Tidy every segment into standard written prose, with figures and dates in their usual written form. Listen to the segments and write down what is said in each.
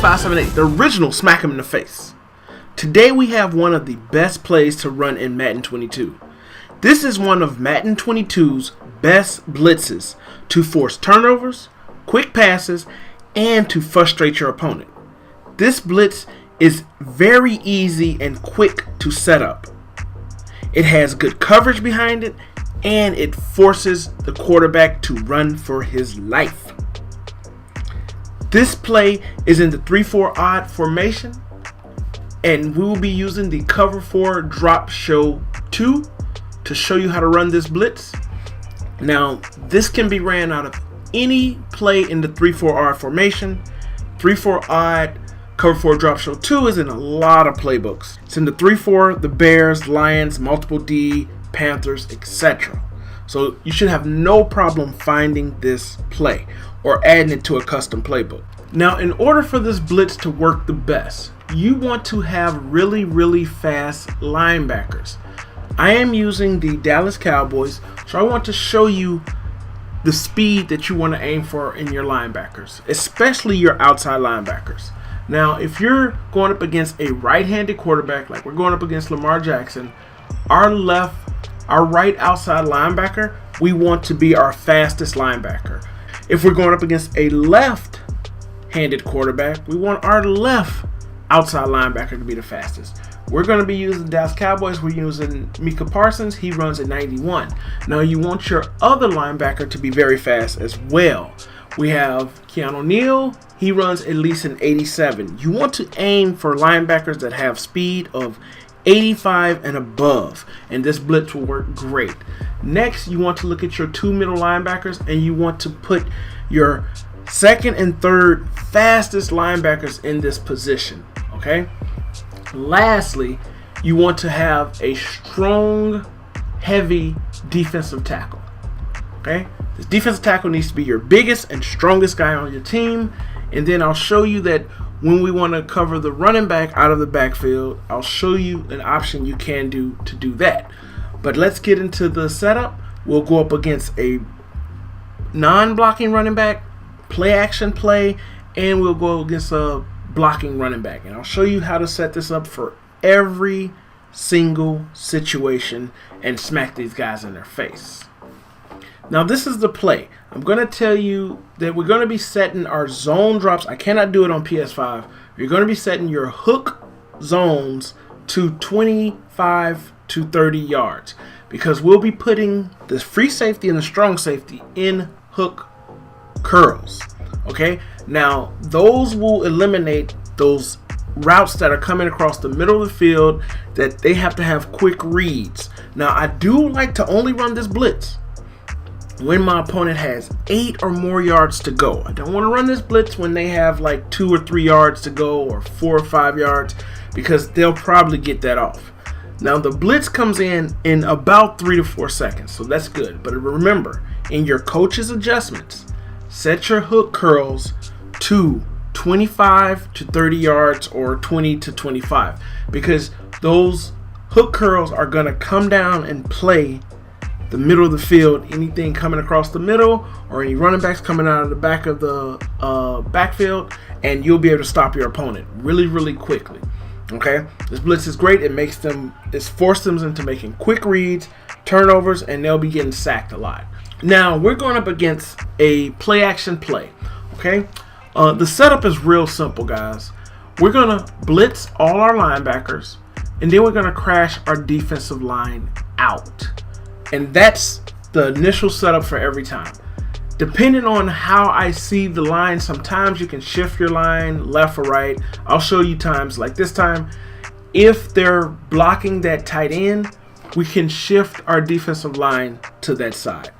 578, the original Smack 'em in the Face. Today we have one of the best plays to run in Madden 22. This is one of Madden 22's best blitzes to force turnovers, quick passes, and to frustrate your opponent. This blitz is very easy and quick to set up. It has good coverage behind it, and it forces the quarterback to run for his life. This play is in the 3-4 odd formation, and we will be using the cover 4 drop show 2 to show you how to run this blitz. Now, this can be ran out of any play in the 3-4 odd formation. 3-4 odd cover 4 drop show 2 is in a lot of playbooks. It's in the 3-4, the Bears, Lions, multiple D, Panthers, etc. So you should have no problem finding this play or adding it to a custom playbook. Now, in order for this blitz to work the best, you want to have really fast linebackers. I am using the Dallas Cowboys, so I want to show you the speed that you want to aim for in your linebackers, especially your outside linebackers. Now, if you're going up against a right-handed quarterback, like we're going up against Lamar Jackson, our right outside linebacker, we want to be our fastest linebacker. If we're going up against a left-handed quarterback, we want our left outside linebacker to be the fastest. We're going to be using Dallas Cowboys. We're using Micah Parsons. He runs at 91. Now, you want your other linebacker to be very fast as well. We have Keanu Neal. He runs at least an 87. You want to aim for linebackers that have speed of 85 and above, and this blitz will work great. Next, you want to look at your 2 middle linebackers, and you want to put your second and third fastest linebackers in this position. Okay. Lastly, you want to have a strong, heavy defensive tackle. Okay. This defensive tackle needs to be your biggest and strongest guy on your team, and then I'll show you that when we want to cover the running back out of the backfield, I'll show you an option you can do to do that. But let's get into the setup. We'll go up against a non-blocking running back, play action play, and we'll go against a blocking running back. And I'll show you how to set this up for every single situation and smack these guys in their face. Now, this is the play. I'm going to tell you that we're going to be setting our zone drops. I cannot do it on PS5. You're going to be setting your hook zones to 25 to 30 yards because we'll be putting the free safety and the strong safety in hook curls. Okay? Now, those will eliminate those routes that are coming across the middle of the field that they have to have quick reads. Now, I do like to only run this blitz when my opponent has 8 or more yards to go. I don't want to run this blitz when they have like 2 or 3 yards to go or 4 or 5 yards because they'll probably get that off. Now, the blitz comes in about 3 to 4 seconds, so that's good. But remember, in your coach's adjustments, set your hook curls to 25 to 30 yards or 20 to 25 because those hook curls are going to come down and play the middle of the field. Anything coming across the middle or any running backs coming out of the back of the backfield, and you'll be able to stop your opponent really quickly. Okay, this blitz is great. It's forced them into making quick reads, turnovers, and they'll be getting sacked a lot. Now we're going up against a play action play. Okay, the setup is real simple, guys. We're gonna blitz all our linebackers, and then we're gonna crash our defensive line out. And that's the initial setup for every time. Depending on how I see the line, sometimes you can shift your line left or right. I'll show you times like this time. If they're blocking that tight end, we can shift our defensive line to that side.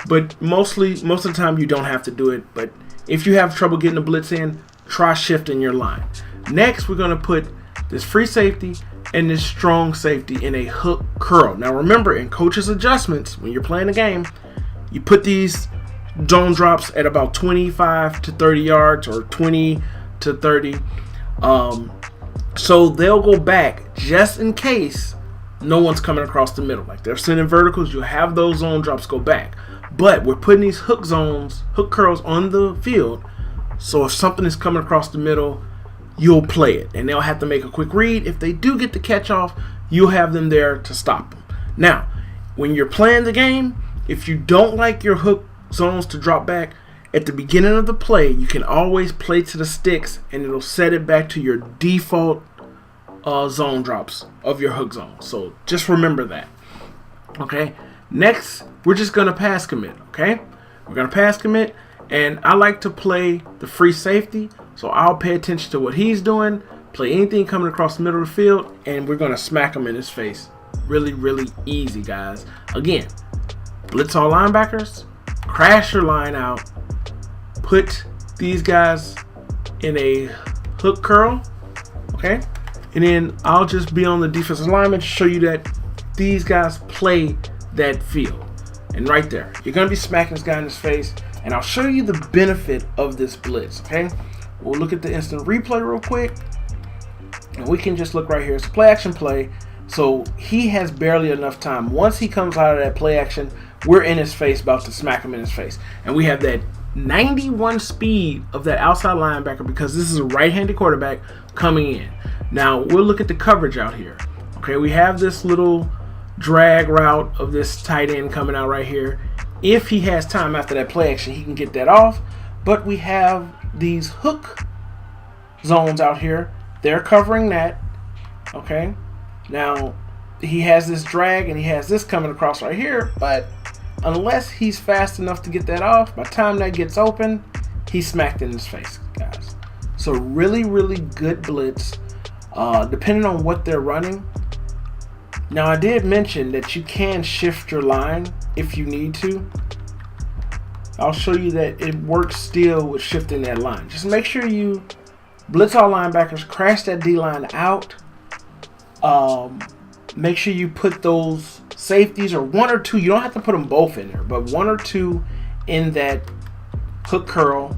But most of the time you don't have to do it. But if you have trouble getting the blitz in, try shifting your line. Next, we're going to put this free safety and this strong safety in a hook curl. Now remember, in coach's adjustments, when you're playing a game, you put these zone drops at about 25 to 30 yards or 20 to 30. So they'll go back just in case no one's coming across the middle. Like they're sending verticals, you'll have those zone drops go back. But we're putting these hook curls on the field. So if something is coming across the middle, you'll play it. And they'll have to make a quick read. If they do get the catch off, you'll have them there to stop them. Now, when you're playing the game, if you don't like your hook zones to drop back, at the beginning of the play, you can always play to the sticks and it'll set it back to your default zone drops of your hook zone. So just remember that. Okay, next we're just gonna pass commit. Okay, we're gonna pass commit, and I like to play the free safety, so I'll pay attention to what he's doing, play anything coming across the middle of the field, and we're gonna smack him in his face. Really, really easy, guys. Again, blitz all linebackers, crash your line out, put these guys in a hook curl, okay? And then I'll just be on the defensive lineman to show you that these guys play that field. And right there, you're gonna be smacking this guy in his face, and I'll show you the benefit of this blitz, okay? We'll look at the instant replay real quick, and we can just look right here. It's a play action play, so he has barely enough time. Once he comes out of that play action, we're in his face, about to smack him in his face. And we have that 91 speed of that outside linebacker because this is a right-handed quarterback coming in. Now we'll look at the coverage out here. Okay, we have this little drag route of this tight end coming out right here. If he has time after that play action, he can get that off. But we have these hook zones out here. They're covering that. Okay, now he has this drag and he has this coming across right here, but unless he's fast enough to get that off, by the time that gets open, he's smacked in his face, guys. So really, really good blitz, depending on what they're running. Now, I did mention that you can shift your line if you need to. I'll show you that it works still with shifting that line. Just make sure you blitz all linebackers, crash that D-line out. Make sure you put those safeties, or one or two, you don't have to put them both in there, but one or two in that hook curl.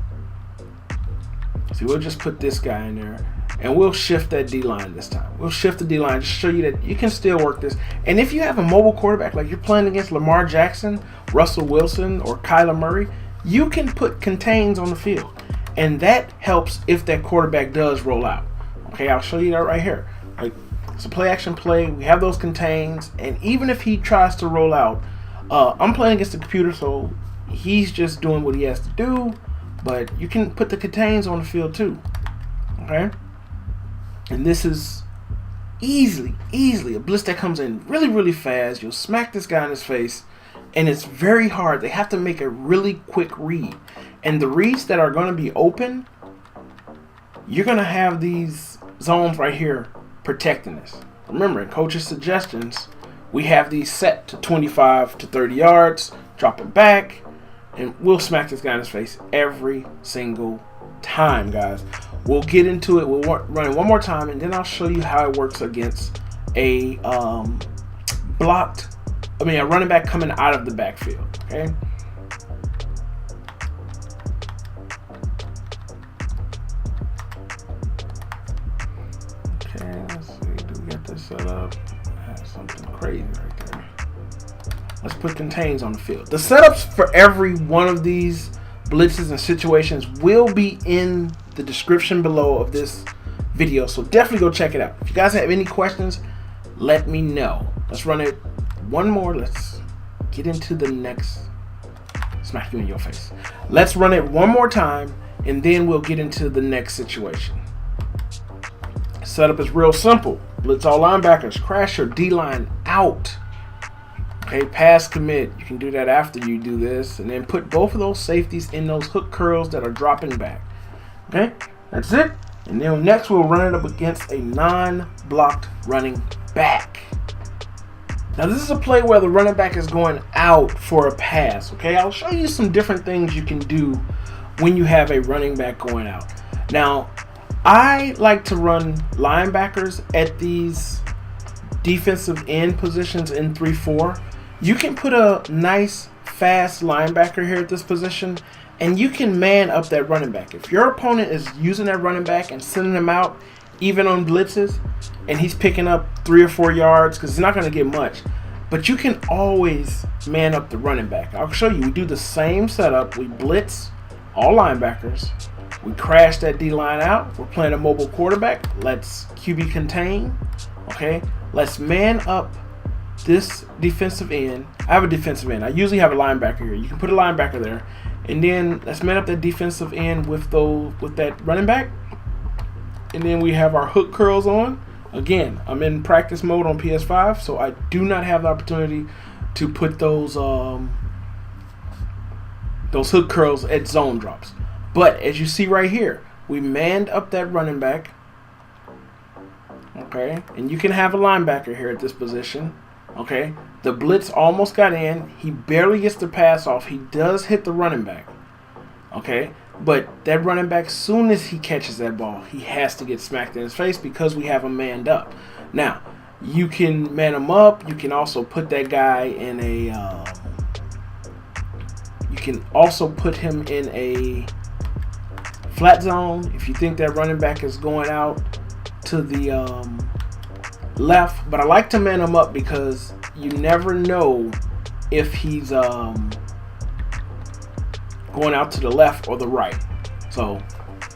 See, we'll just put this guy in there, and we'll shift that D-line this time. We'll shift the D-line just to show you that you can still work this. And if you have a mobile quarterback, like you're playing against Lamar Jackson, Russell Wilson, or Kyler Murray, you can put contains on the field, and that helps if that quarterback does roll out. Okay, I'll show you that right here. It's a play action play. We have those contains, and even if he tries to roll out, I'm playing against the computer, so he's just doing what he has to do, but you can put the contains on the field too. Okay, and this is easily a blitz that comes in really, really fast. You'll smack this guy in his face, and it's very hard. They have to make a really quick read, and the reads that are going to be open, you're going to have these zones right here protecting this. Remember, in coach's suggestions, we have these set to 25 to 30 yards, drop it back, and we'll smack this guy in his face every single time, guys. We'll get into it. We'll run it one more time, and then I'll show you how it works against a running back coming out of the backfield. Okay. Set up. That's something crazy right there. Let's put contains on the field. The setups for every one of these blitzes and situations will be in the description below of this video, so definitely go check it out. If you guys have any questions, let me know. Let's run it one more. Let's get into the next. Smack you in your face. Let's run it one more time, and then we'll get into the next situation. Setup is real simple. Blitz all linebackers, crash your D-line out. Okay, pass commit. You can do that after you do this, and then put both of those safeties in those hook curls that are dropping back. Okay, that's it. And then next we'll run it up against a non-blocked running back. Now this is a play where the running back is going out for a pass. Okay, I'll show you some different things you can do when you have a running back going out. Now, I like to run linebackers at these defensive end positions in 3-4. You can put a nice, fast linebacker here at this position, and you can man up that running back. If your opponent is using that running back and sending him out, even on blitzes, and he's picking up 3 or 4 yards, because he's not going to get much, but you can always man up the running back. I'll show you. We do the same setup. We blitz all linebackers. We crash that D-line out. We're playing a mobile quarterback. Let's QB contain. Okay, let's man up this defensive end. I have a defensive end. I usually have a linebacker here. You can put a linebacker there. And then let's man up that defensive end with that running back. And then we have our hook curls on. Again, I'm in practice mode on PS5, so I do not have the opportunity to put those hook curls at zone drops. But as you see right here, we manned up that running back. Okay, and you can have a linebacker here at this position. Okay, the blitz almost got in. He barely gets the pass off. He does hit the running back. Okay, but that running back, soon as he catches that ball, he has to get smacked in his face because we have him manned up. Now, you can man him up. You can also put that guy in a. You can also put him in a flat zone if you think that running back is going out to the left. But I like to man him up because you never know if he's going out to the left or the right. So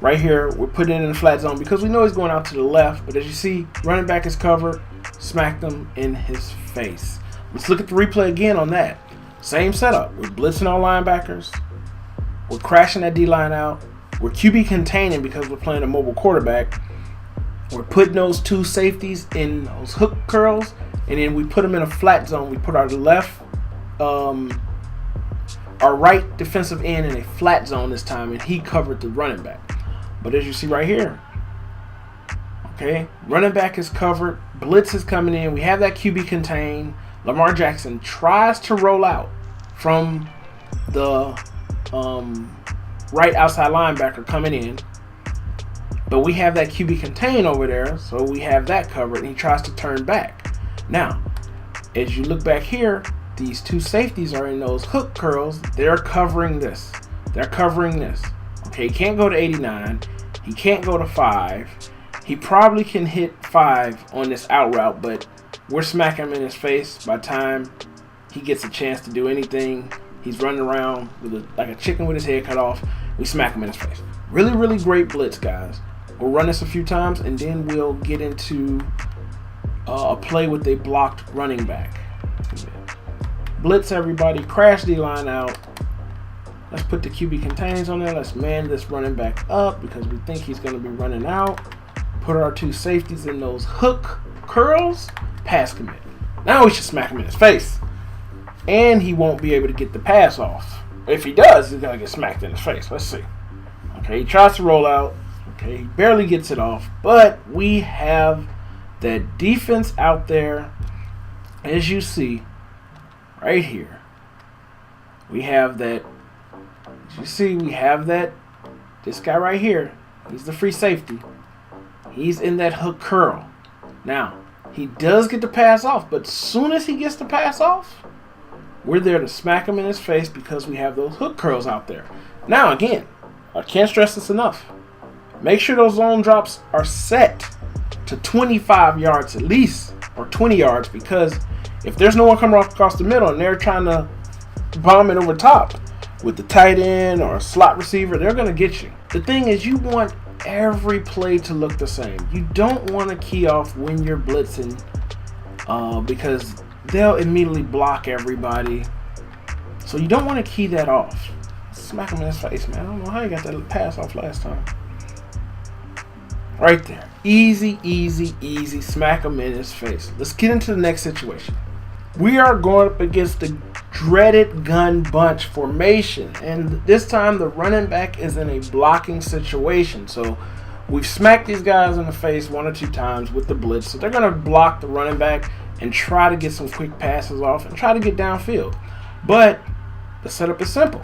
right here, we're putting it in the flat zone because we know he's going out to the left. But as you see, running back is covered. Smacked him in his face. Let's look at the replay again on that. Same setup. We're blitzing our linebackers. We're crashing that D-line out. We're QB containing because we're playing a mobile quarterback. We're putting those two safeties in those hook curls. And then we put them in a flat zone. We put our right defensive end in a flat zone this time. And he covered the running back. But as you see right here, okay, running back is covered. Blitz is coming in. We have that QB contain. Lamar Jackson tries to roll out from the right outside linebacker coming in. But we have that QB contain over there, so we have that covered, and he tries to turn back. Now, as you look back here, these two safeties are in those hook curls. They're covering this. They're covering this. Okay, he can't go to 89. He can't go to 5. He probably can hit 5 on this out route, but we're smacking him in his face by the time he gets a chance to do anything. He's running around like a chicken with his head cut off. We smack him in his face. Really, really great blitz, guys. We'll run this a few times, and then we'll get into a play with a blocked running back. Blitz everybody. Crash D-line out. Let's put the QB contains on there. Let's man this running back up because we think he's going to be running out. Put our two safeties in those hook curls. Pass commit. Now we should smack him in his face. And he won't be able to get the pass off. If he does, he's going to get smacked in his face. Let's see. Okay, he tries to roll out. Okay, he barely gets it off. But we have that defense out there. As you see, right here. We have that. As you see, we have that. This guy right here. He's the free safety. He's in that hook curl. Now, he does get the pass off, but as soon as he gets the pass off, we're there to smack him in his face because we have those hook curls out there. Now, again, I can't stress this enough. Make sure those zone drops are set to 25 yards at least, or 20 yards, because if there's no one coming across the middle and they're trying to bomb it over top with the tight end or a slot receiver, they're going to get you. The thing is, you want every play to look the same. You don't want to key off when you're blitzing because they'll immediately block everybody. So you don't want to key that off. Smack him in his face, man. I don't know how you got that pass off last time. Right there. Easy, easy, easy. Smack him in his face. Let's get into the next situation. We are going up against the dreaded gun bunch formation, and this time the running back is in a blocking situation. So we've smacked these guys in the face 1 or 2 times with the blitz, so they're going to block the running back and try to get some quick passes off and try to get downfield. But the setup is simple.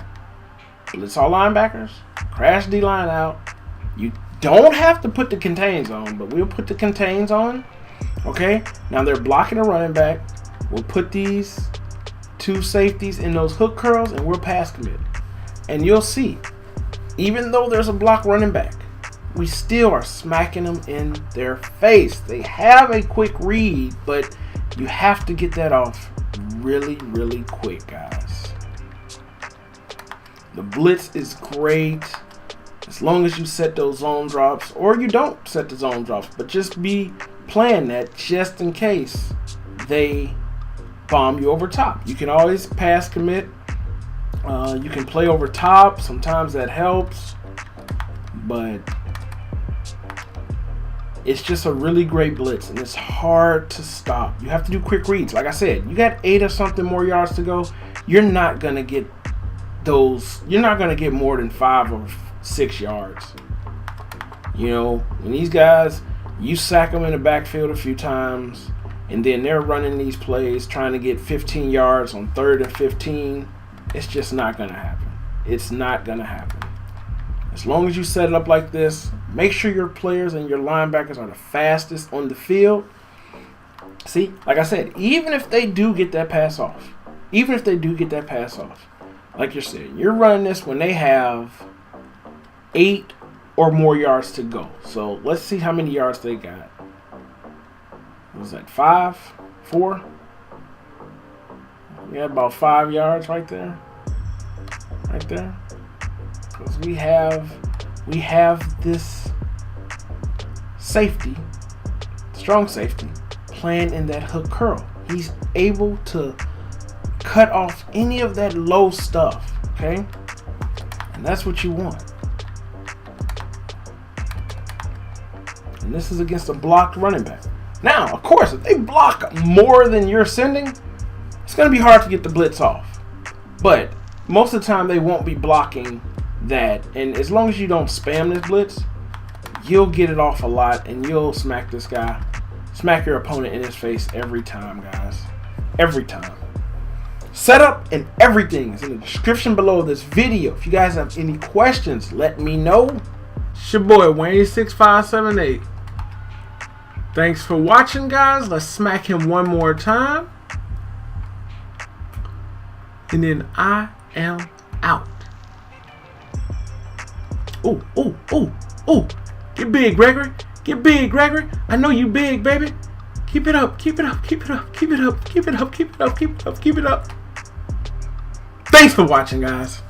Blitz all linebackers, crash D-line out. You don't have to put the contains on, but we'll put the contains on. Okay, now they're blocking the running back. We'll put these two safeties in those hook curls and we'll pass commit. And you'll see, even though there's a block running back, we still are smacking them in their face. They have a quick read, but you have to get that off really, really quick, guys. The blitz is great. As long as you set those zone drops, or you don't set the zone drops, but just be playing that just in case they bomb you over top. You can always pass commit. You can play over top. Sometimes that helps, but it's just a really great blitz, and it's hard to stop. You have to do quick reads. Like I said, you got 8 or something more yards to go. You're not gonna get those. You're not gonna get more than 5 or 6 yards. You know, when these guys, you sack them in the backfield a few times, and then they're running these plays trying to get 15 yards on 3rd and 15. It's just not gonna happen. It's not gonna happen. As long as you set it up like this, make sure your players and your linebackers are the fastest on the field. See, like I said, even if they do get that pass off, like you said, you're running this when they have 8 or more yards to go. So let's see how many yards they got. What was that, 5, 4? We got about 5 yards right there. Right there. Because we have this safety, strong safety, playing in that hook curl. He's able to cut off any of that low stuff, okay? And that's what you want. And this is against a blocked running back. Now, of course, if they block more than you're sending, it's going to be hard to get the blitz off. But most of the time, they won't be blocking that. And as long as you don't spam this blitz, you'll get it off a lot, and you'll smack this guy, smack your opponent in his face every time, guys. Every time. Setup and everything is in the description below this video. If you guys have any questions, let me know. It's your boy, Wayne6578. Thanks for watching, guys. Let's smack him one more time. And then I am out. Ooh, ooh, ooh, ooh. Get big, Gregory. Get big, Gregory. I know you big, baby. Keep it up, keep it up, keep it up, keep it up, keep it up, keep it up, keep it up, keep it up. Thanks for watching, guys.